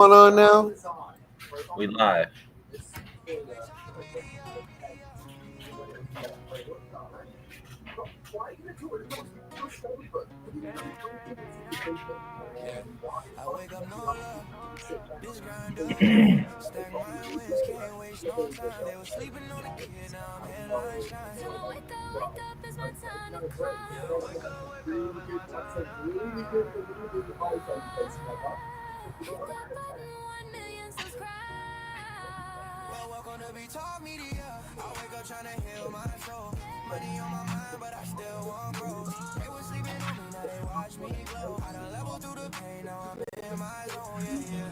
Going on now? We live. I wake up no love, this grind done. Stack my wins, can't waste no time. They were sleeping on a kid, now I'm headline shine. Tell her wake up, it's my time to climb. Yeah, wake up, it's my time to climb. Hit that button, 1 million subscribe. Well, welcome to be Talk Media. I wake up trying to heal my soul. Money on my mind, but I still want growth. They were sleeping on me, now they watch me glow. I done leveled through the pain, now I'm in my zone, yeah, yeah.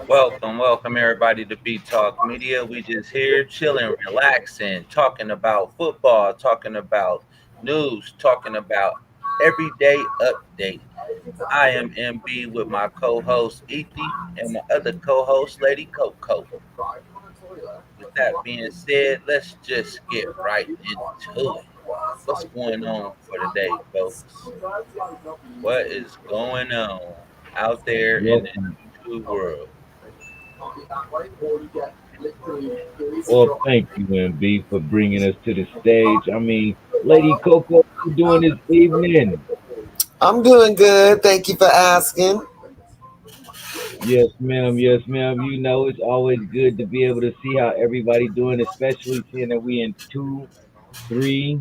Welcome everybody to B Talk Media. We just here chilling, relaxing, talking about football, talking about news, talking about everyday update. I am MB with my co-host Ethy and my other co-host Lady Coco. With that being said, let's just get right into it. What's going on for today, folks? What is going on out there in the Welcome. YouTube world? Well, thank you, MB, for bringing us to the stage. I mean, Lady Coco, what you doing this evening? I'm doing good. Thank you for asking. Yes, ma'am. Yes, ma'am. You know, it's always good to be able to see how everybody doing, especially seeing that we in two, three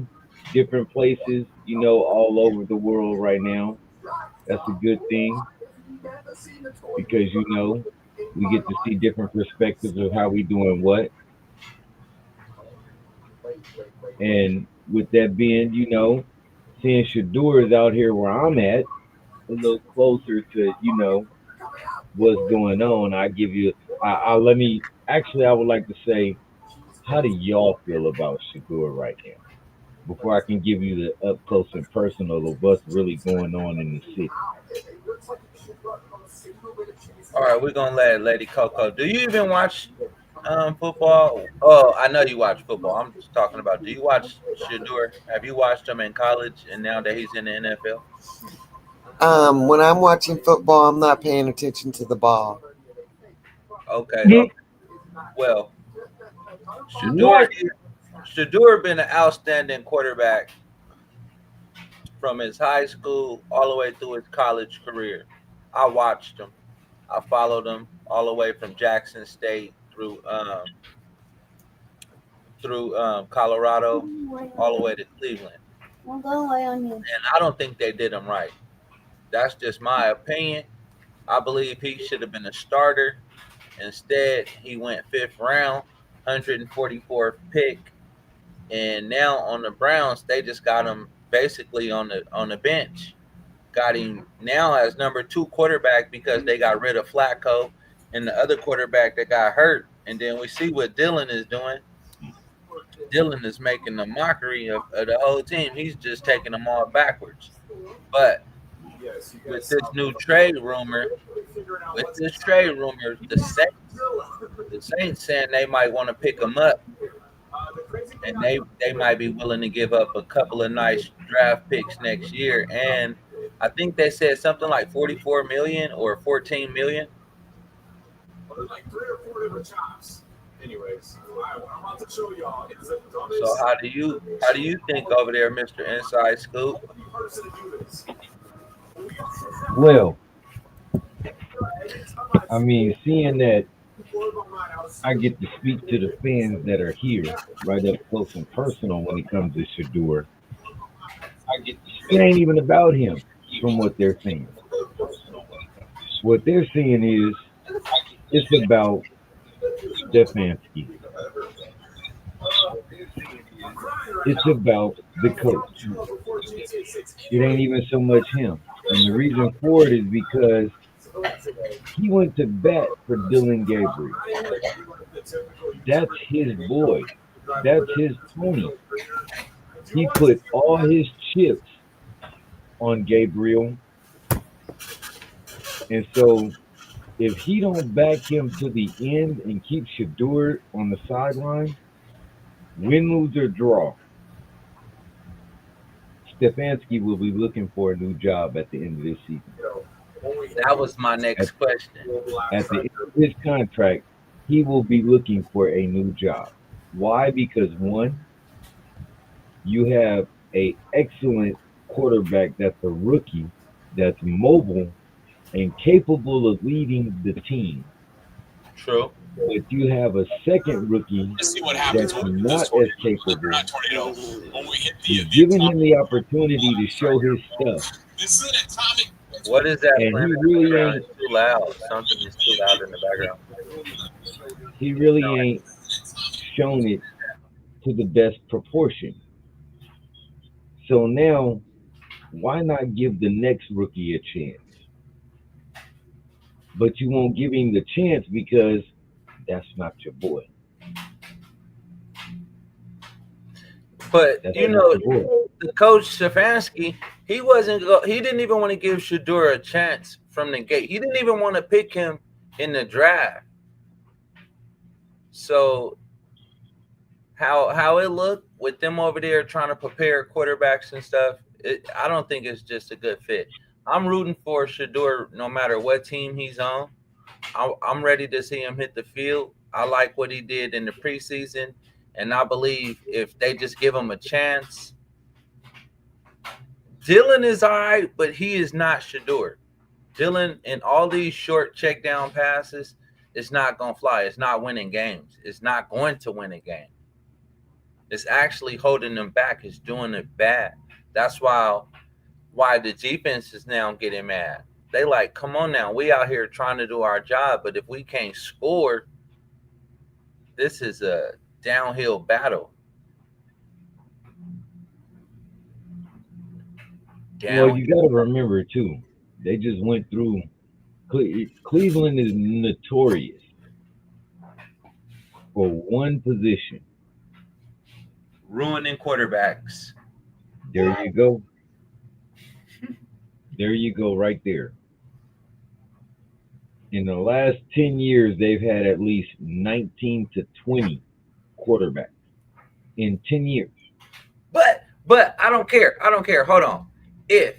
different places, all over the world right now. That's a good thing because, we get to see different perspectives of how we doing what. And with that being, seeing Shedeur is out here where I'm at, a little closer to what's going on. I let me actually I would like to say, how do y'all feel about Shedeur right now? Before I can give you the up close and personal of what's really going on in the city. All right, we're gonna let Lady Coco. Do you even watch football? Oh, I know you watch football. I'm just talking about. Do you watch Shedeur? Have you watched him in college and now that he's in the NFL? When I'm watching football, I'm not paying attention to the ball. Okay. Well, Shedeur What? Shedeur been an outstanding quarterback from his high school all the way through his college career. I watched him. I followed him all the way from Jackson State through Colorado, all the way to Cleveland. And I don't think they did him right. That's just my opinion. I believe he should have been a starter. Instead, he went fifth round, 144th pick, and now on the Browns, they just got him basically on the bench. Got him now as number two quarterback because they got rid of Flacco and the other quarterback that got hurt. And then we see what Dylan is doing. Dylan is making a mockery of the whole team. He's just taking them all backwards. But with this new trade rumor, the Saints saying they might want to pick him up, and they might be willing to give up a couple of nice draft picks next year. And I think they said something like 44 million or 14 million. So how do you think over there, Mr. Inside Scoop? Well, I mean, seeing that I get to speak to the fans that are here right up close and personal when it comes to Shador, it ain't even about him from what they're saying. What they're saying is it's about Stefanski. It's about the coach. It ain't even so much him. And the reason for it is because he went to bat for Dylan Gabriel. That's his boy. That's his pony. He put all his chips on Gabriel. And so If he don't back him to the end and keep Shedeur on the sideline, win, lose, or draw, Stefanski will be looking for a new job at the end of this season. That was my At, next question. at the end of his contract, he will be looking for a new job. Why? Because one, you have a excellent quarterback that's a rookie, that's mobile and capable of leading the team. True. But you have a second rookie Let's see what happens that's with this not as tornado. capable. Not tornado. When we hit You're the giving him the atomic opportunity to show his stuff, this is an atomic. What is that and playing he in the really background? ain't. It's too loud. Something is too loud in the background. He really ain't shown it to the best proportion. So now, why not give the next rookie a chance? But you won't give him the chance because that's not your boy. But That's you not know, your boy. the coach Stefanski, he wasn't. He didn't even want to give Shedeur a chance from the gate. He didn't even want to pick him in the draft. So how it looked with them over there trying to prepare quarterbacks and stuff, I don't think it's just a good fit. I'm rooting for Shedeur no matter what team he's on. I'm ready to see him hit the field. I like what he did in the preseason, and I believe if they just give him a chance, Dylan is all right, but he is not Shedeur. Dylan in all these short check down passes, it's not gonna fly. It's not winning games. It's not going to win a game. It's actually holding them back. It's doing it bad. That's why the defense is now getting mad. They like, come on now, we out here trying to do our job, but if we can't score, this is a downhill battle. Well, you got to remember too, they just went through. Cleveland is notorious for one position. Ruining quarterbacks. There you go. There you go, right there. In the last 10 years, they've had at least 19 to 20 quarterbacks in 10 years. But I don't care. I don't care. Hold on. If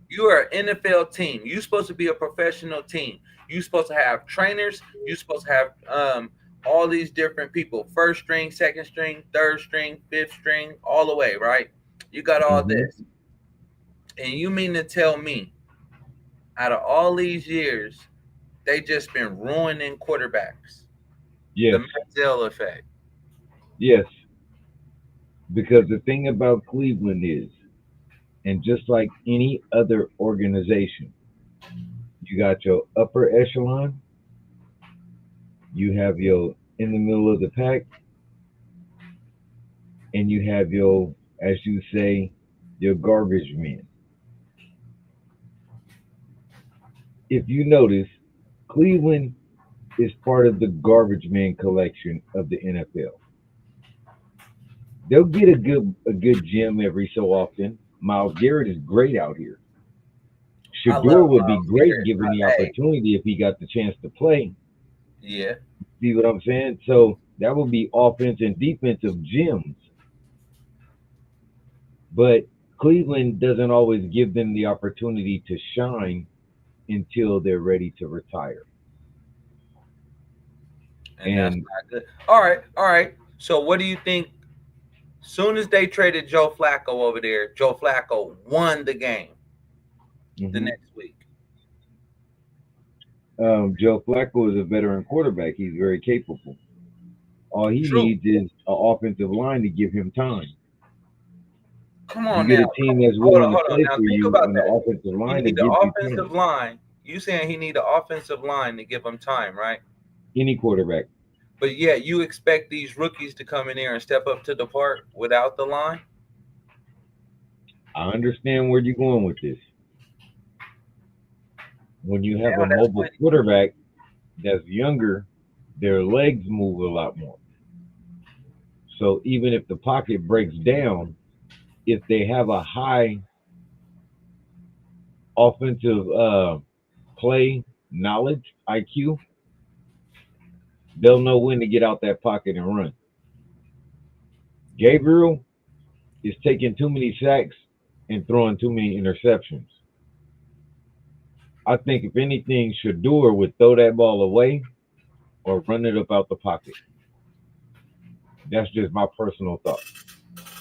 you are an NFL team, you're supposed to be a professional team. You're supposed to have trainers. You're supposed to have all these different people: first string, second string, third string, fifth string, all the way, right? You got all this, and you mean to tell me, out of all these years, they just been ruining quarterbacks? Yes. The Manziel effect. Yes. Because the thing about Cleveland is, and just like any other organization, you got your upper echelon, you have your in the middle of the pack, and you have your, as you say, your garbage men. If you notice, Cleveland is part of the garbage man collection of the NFL. They'll get a good gem every so often. Myles Garrett is great out here. Shedeur would be great given the opportunity if he got the chance to play. Yeah. See what I'm saying? So that would be offense and defensive gems. But Cleveland doesn't always give them the opportunity to shine until they're ready to retire. And that's not good. All right. So what do you think? Soon as they traded Joe Flacco over there, Joe Flacco won the game the next week. Joe Flacco is a veteran quarterback. He's very capable. All he needs is an offensive line to give him time. Come on, you get now. a team that's willing to play now, for you on the offensive line to give you offensive line. You saying he need an offensive line to give him time, right? Any quarterback. But yeah, you expect these rookies to come in there and step up to the part without the line? I understand where you're going with this. When you have a mobile quarterback that's younger, their legs move a lot more. So even if the pocket breaks down, if they have a high offensive play knowledge, IQ, they'll know when to get out that pocket and run. Gabriel is taking too many sacks and throwing too many interceptions. I think if anything, Shedeur would throw that ball away or run it up out the pocket. That's just my personal thought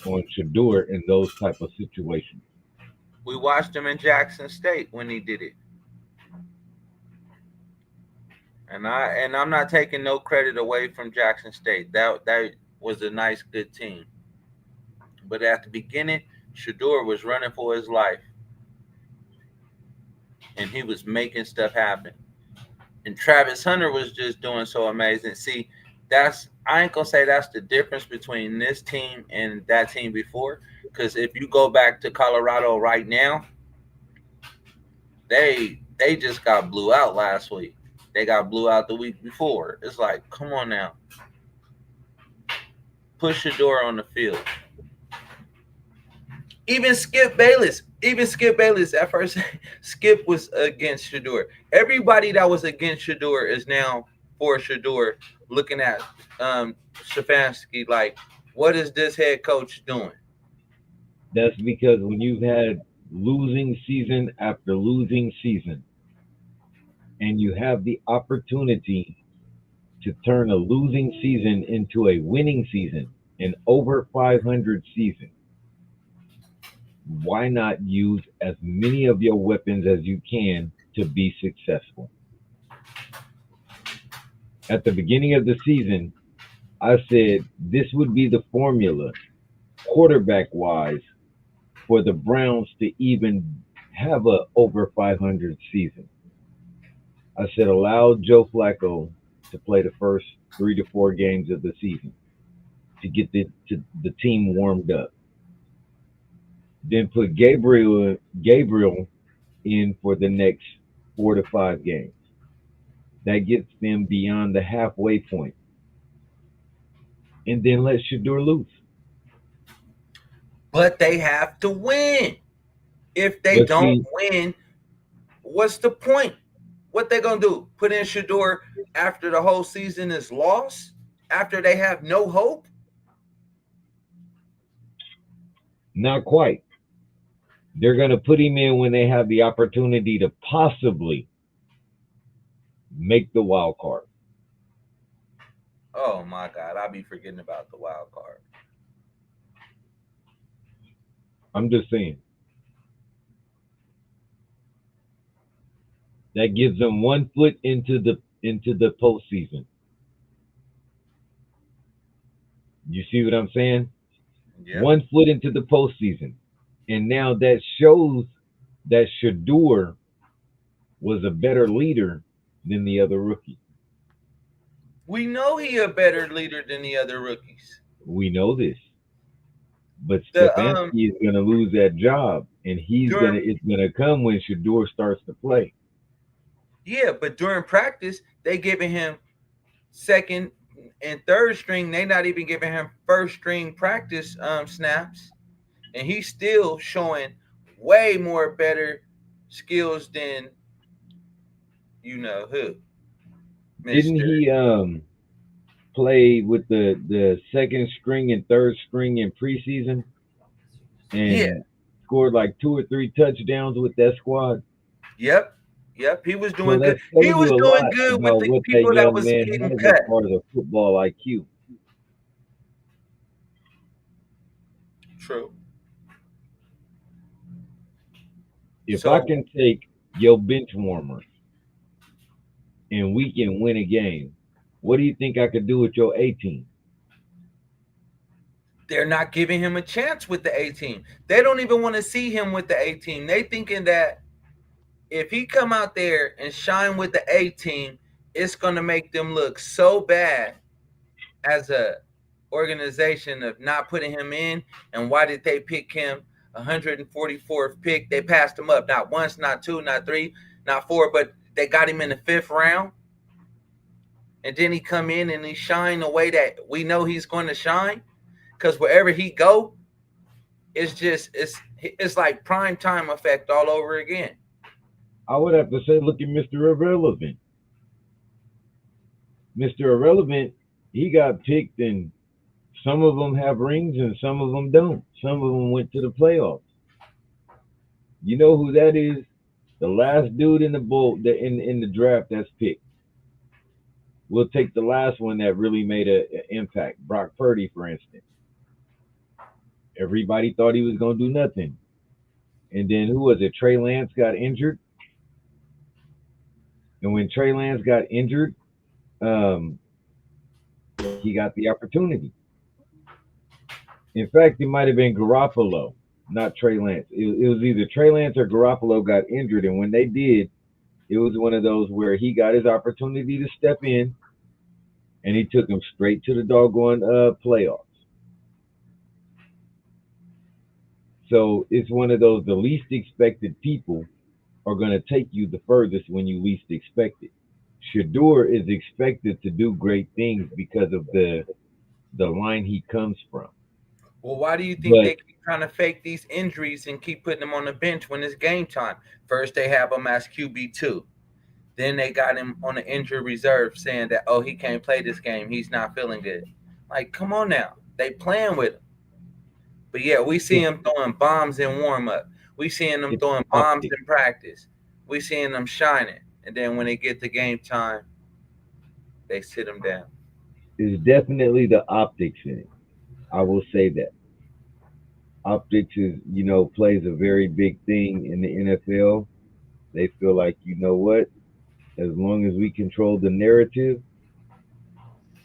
on Shedeur in those type of situations. We watched him in Jackson State when he did it. And I'm not taking no credit away from Jackson State. That was a nice, good team. But at the beginning, Shedeur was running for his life, and he was making stuff happen. And Travis Hunter was just doing so amazing. See, I ain't gonna say that's the difference between this team and that team before. Because if you go back to Colorado right now, they just got blew out last week. They got blew out the week before. It's like, come on now. Push Shedeur on the field. Even Skip Bayless at first, Skip was against Shedeur. Everybody that was against Shedeur is now for Shedeur, looking at Stefanski like, what is this head coach doing? That's because when you've had losing season after losing season, and you have the opportunity to turn a losing season into a winning season, an over 500 season, why not use as many of your weapons as you can to be successful? At the beginning of the season, I said this would be the formula, quarterback wise, for the Browns to even have a over 500 season. I said allow Joe Flacco to play the first 3 to 4 games of the season to get the team warmed up. Then put Gabriel in for the next 4 to 5 games. That gets them beyond the halfway point. And then let Shedeur loose. But they have to win. If they don't win, what's the point? What they gonna do? Put in Shedeur after the whole season is lost? After they have no hope? Not quite. They're going to put him in when they have the opportunity to possibly make the wild card. Oh my God, I'll be forgetting about the wild card. I'm just saying. That gives them 1 foot into the postseason. You see what I'm saying? Yeah. 1 foot into the postseason. And now that shows that Shedeur was a better leader than the other rookie. We know he a better leader than the other rookies. We know this. But Stefanski is going to lose that job, and it's going to come when Shedeur starts to play. Yeah, but during practice, they giving him second and third string. They not even giving him first string practice snaps. And he's still showing way more better skills than you know who. Didn't he play with the second string and third string in preseason? And scored like 2 or 3 touchdowns with that squad? Yep. He was doing good. He was doing good with the people that was getting cut. As part of the football IQ. True. If I can take your bench warmers and we can win a game, what do you think I could do with your A team? They're not giving him a chance with the A team. They don't even want to see him with the A team. They thinking that if he come out there and shine with the A team, it's going to make them look so bad as a organization of not putting him in. And why did they pick him? 144th pick. They passed him up not once, not 2, not 3, not 4, but they got him in the 5th round. And then he come in and he shine the way that we know he's going to shine. Because wherever he go, it's like prime time effect all over again. I would have to say, look at Mr. Irrelevant. Mr. Irrelevant, he got picked, and some of them have rings and some of them don't. Some of them went to the playoffs. You know who that is? The last dude in the in the draft that's picked. We'll take the last one that really made an impact. Brock Purdy, for instance. Everybody thought he was going to do nothing. And then who was it? Trey Lance got injured. And when Trey Lance got injured, he got the opportunity. In fact, it might have been Garoppolo, not Trey Lance. It was either Trey Lance or Garoppolo got injured. And when they did, it was one of those where he got his opportunity to step in, and he took him straight to the doggone playoffs. So it's one of those, the least expected people are going to take you the furthest when you least expect it. Shedeur is expected to do great things because of the line he comes from. Well, why do you think they keep trying to fake these injuries and keep putting him on the bench when it's game time? First, they have him as QB2. Then they got him on the injury reserve saying that, oh, he can't play this game. He's not feeling good. Like, come on now. They playing with him. But, yeah, we see him throwing bombs in warm-up. We seeing them throwing bombs in practice. We seeing them shining. And then when they get to game time, they sit him down. It's definitely the optics in it. I will say that. Optics is, plays a very big thing in the NFL. They feel like, you know what? As long as we control the narrative,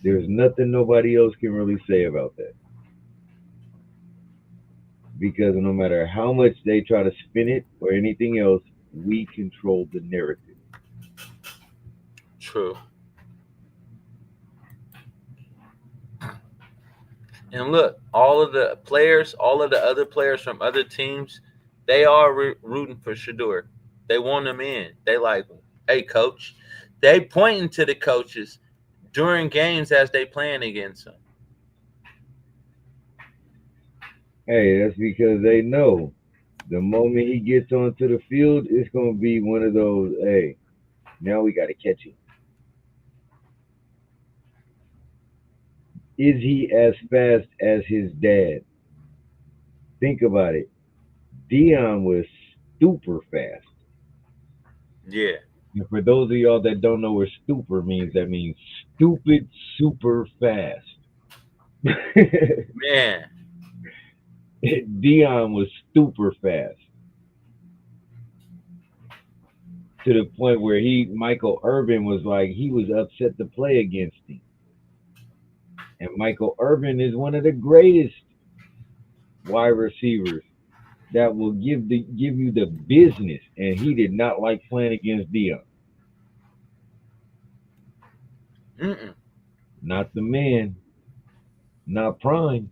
there's nothing nobody else can really say about that. Because no matter how much they try to spin it or anything else, we control the narrative. True. And look, all of the other players from other teams, they are rooting for Shedeur. They want him in. They like, hey, coach. They pointing to the coaches during games as they playing against him. Hey, that's because they know the moment he gets onto the field, it's going to be one of those, hey, now we got to catch him. Is he as fast as his dad? Think about it. Dion was super fast. Yeah. And for those of y'all that don't know what stupor means, that means stupid super fast. Man. Dion was super fast. To the point where Michael Irvin was like, he was upset to play against him. And Michael Irvin is one of the greatest wide receivers that will give you the business. And he did not like playing against Dion. Not the man. Not Prime.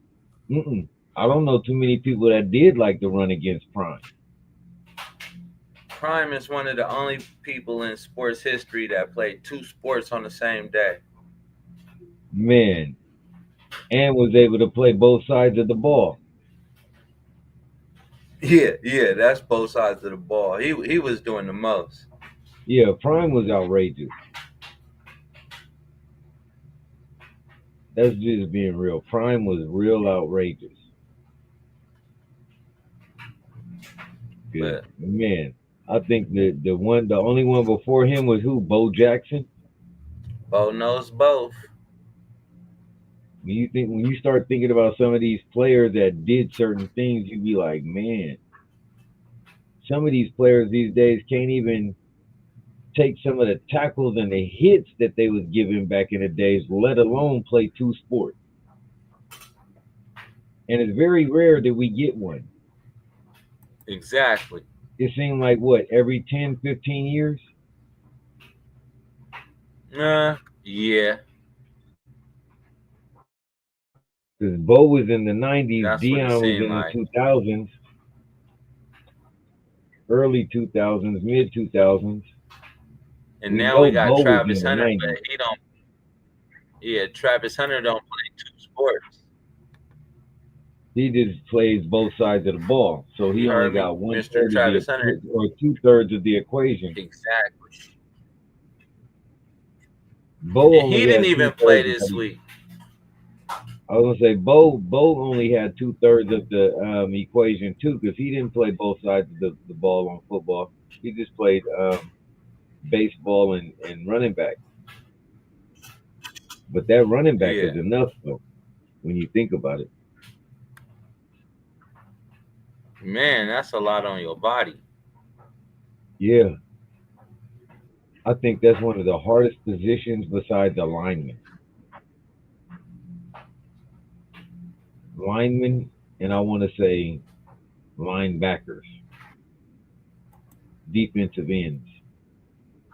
I don't know too many people that did like to run against Prime. Prime is one of the only people in sports history that played two sports on the same day. Man. And was able to play both sides of the ball. Yeah, that's both sides of the ball. He was doing the most. Yeah, Prime was outrageous. That's just being real. Prime was real outrageous. Good. Man, I think the only one before him was who? Bo Jackson? Bo knows both. When you start thinking about some of these players that did certain things, you be like, man, some of these players these days can't even take some of the tackles and the hits that they was given back in the days, let alone play two sports. And it's very rare that we get one. Exactly. It seemed like, what, every 10, 15 years? Yeah. Because Bo was in the 90s, That's Dion was in like. the 2000s, early 2000s, mid 2000s. And now we got Bo Travis Hunter, but he don't. Yeah, Travis Hunter don't play two sports. He just plays both sides of the ball, so he You only heard me, got one Mr. third of the Travis Hunter. or 2/3 of the equation. Exactly. Bo And he only didn't had even two play thirds of this the. week. I was gonna say Bo only had 2/3 of the equation too, because he didn't play both sides of the ball on football. He just played baseball and running back. But that running back Yeah. is enough though, when you think about it. Man, that's a lot on your body. Yeah, I think that's one of the hardest positions besides a lineman. Linemen, and I want to say linebackers, defensive ends.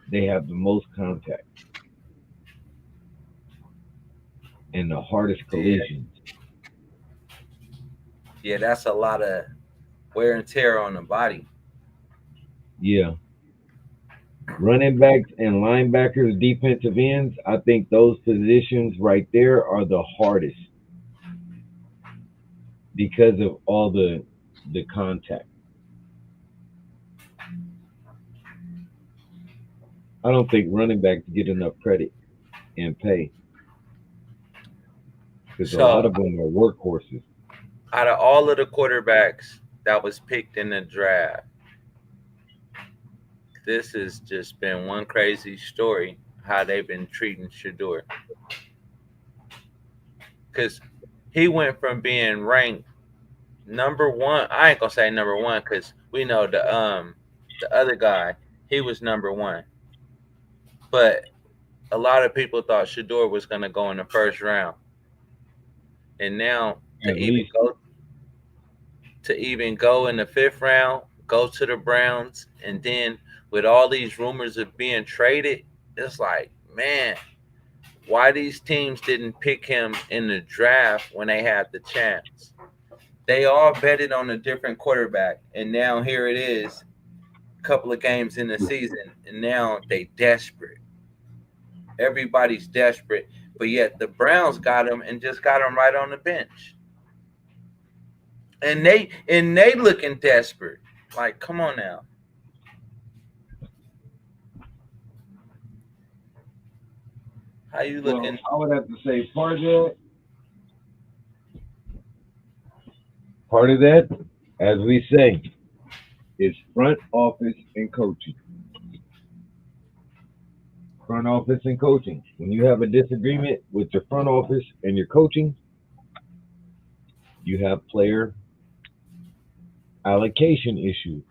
They have the most contact and the hardest Yeah. collisions. Yeah, that's a lot of wear and tear on the body. Yeah. Running backs and linebackers, defensive ends, I think those positions right there are the hardest because of all the contact. I don't think running backs get enough credit and pay because a lot So, of them are workhorses. out of all of the quarterbacks that was picked in the draft, this has just been one crazy story how they've been treating Shedeur. Because he went from being ranked number one. I ain't gonna say number one because we know the other guy, he was number one. But a lot of people thought Shedeur was gonna go in the first round. And now At least, to even go in the fifth round, go to the Browns, and then with all these rumors of being traded, it's like, man, why these teams didn't pick him in the draft when they had the chance? They all betted on a different quarterback, and now here it is, a couple of games in the season, and now they desperate. Everybody's desperate, but yet the Browns got him and just got him right on the bench. And they looking desperate. Like, come on now. How you well, looking? I would have to say part of that, as we say, is front office and coaching. Front office and coaching. When you have a disagreement with your front office and your coaching, you have player allocation issues.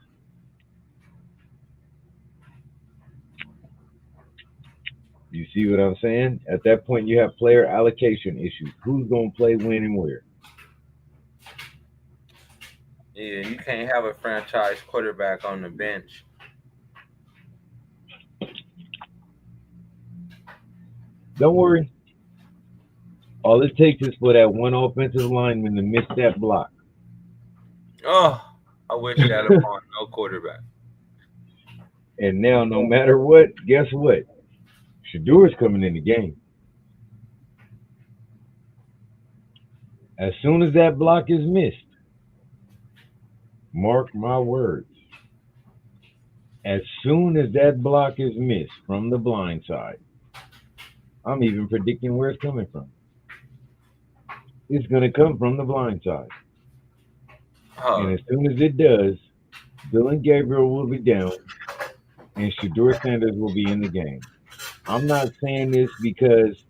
You see what I'm saying? At that point, you have player allocation issues. Who's going to play when and where? Yeah, you can't have a franchise quarterback on the bench. Don't worry. All it takes is for that one offensive lineman to miss that block. Oh, I wish that upon no quarterback. And now, no matter what, guess what? Shadeur's coming in the game. As soon as that block is missed, mark my words, as soon as that block is missed from the blind side, I'm even predicting where it's coming from. It's going to come from the blind side. And Oh, as soon as it does, Dylan Gabriel will be down and Shedeur Sanders will be in the game. I'm not saying this because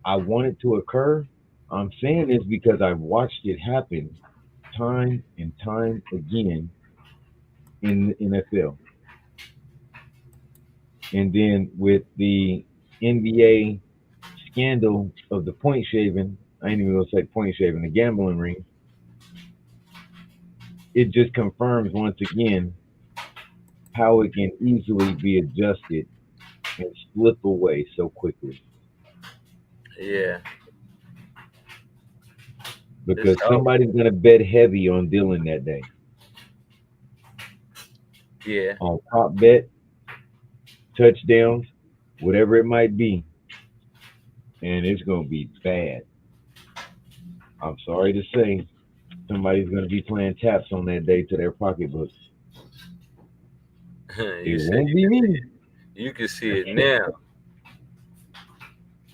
I want it to occur. I'm saying this because I've watched it happen time and time again in the NFL. And then with the NBA scandal of the point shaving, I ain't even gonna say point shaving, the gambling ring, it just confirms once again how it can easily be adjusted and slip away so quickly. yeah. It's Because over. somebody's gonna bet heavy on Dylan that day. Yeah. On top bet, touchdowns, whatever it might be. And it's gonna be bad. I'm sorry to say, Somebody's gonna be playing taps on that day to their pocketbooks. You It said won't be me. you can see it now.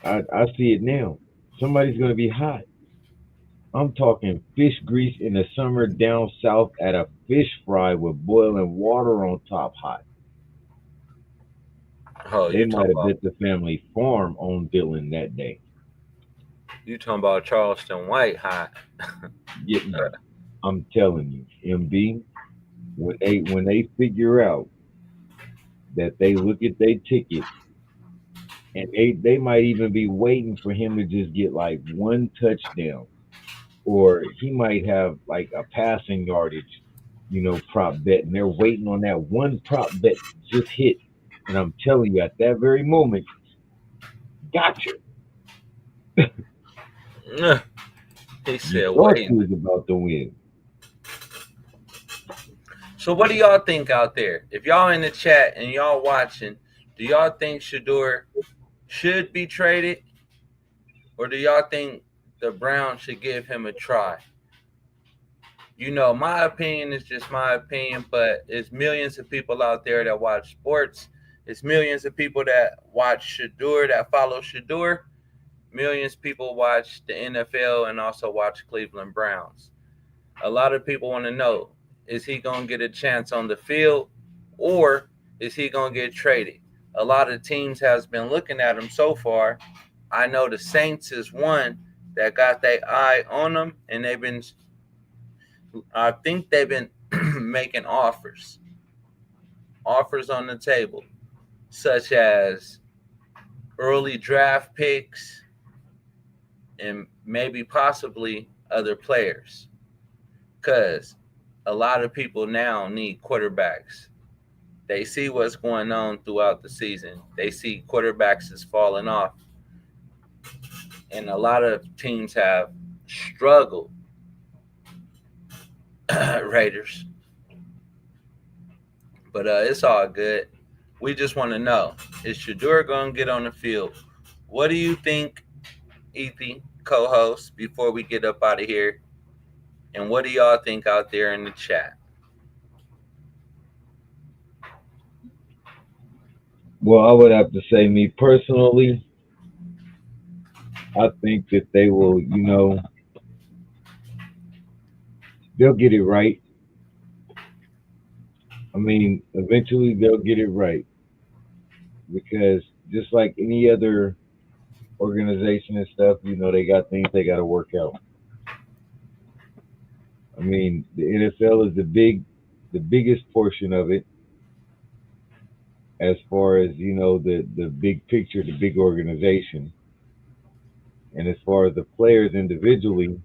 I see it now. Somebody's gonna be hot. I'm talking fish grease in the summer down south at a fish fry with boiling water on top hot. Oh, They might have bet the family farm on Dylan that day. you talking about Charleston White hot. Get me. I'm telling you, MB, when they figure out that they look at their ticket and they might even be waiting for him to just get like one touchdown or he might have like a passing yardage, prop bet, and they're waiting on that one prop bet to just hit. And I'm telling you, at that very moment, gotcha. He You said, thought wait. you was about to win. So what do y'all think out there? If y'all in the chat and y'all watching, do y'all think Shedeur should be traded? Or do y'all think the Browns should give him a try? My opinion is just my opinion, but it's millions of people out there that watch sports. It's millions of people that watch Shedeur, that follow Shedeur. Millions of people watch the NFL and also watch Cleveland Browns. A lot of people want to know, is he going to get a chance on the field or is he going to get traded? A lot of teams has been looking at him so far. I know the Saints is one that got their eye on him, and I think they've been making offers on the table, such as early draft picks and maybe possibly other players. Because a lot of people now need quarterbacks. They see what's going on throughout the season. They see quarterbacks is falling off. And a lot of teams have struggled. Raiders. But it's all good. We just want to know, is Shedeur going to get on the field? What do you think, Ethy, co-host, before we get up out of here? And what do y'all think out there in the chat? Well, I would have to say, me personally, I think that they will, they'll get it right. I mean, eventually they'll get it right because just like any other organization and stuff, they got things they got to work out. I mean, the NFL is the biggest portion of it as far as the big picture, the big organization, and as far as the players individually,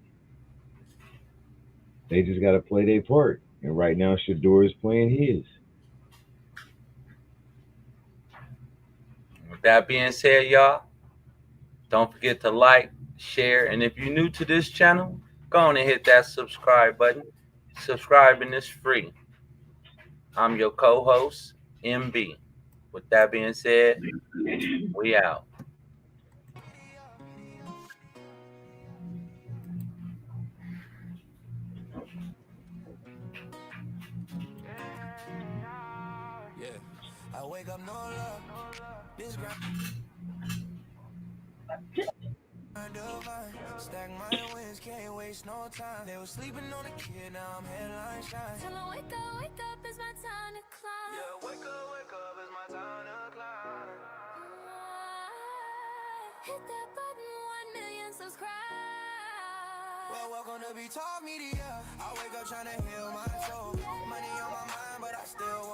they just got to play their part. And right now, Shedeur is playing his. With that being said, y'all, don't forget to like, share, and if you're new to this channel, go on and hit that subscribe button. Subscribing is free. I'm your co-host, MB. With that being said, we out. Yeah, I wake up no love. This grind divine. Stack my wins, can't waste no time. They was sleeping on a kid, now I'm headline shine. Tell 'em wake up, it's my time to climb. Yeah, wake up, it's my time to climb. Hit that button, 1 million subscribe. Well, welcome to Be Talk Media. I wake up trying to heal my soul. Money on my mind, but I still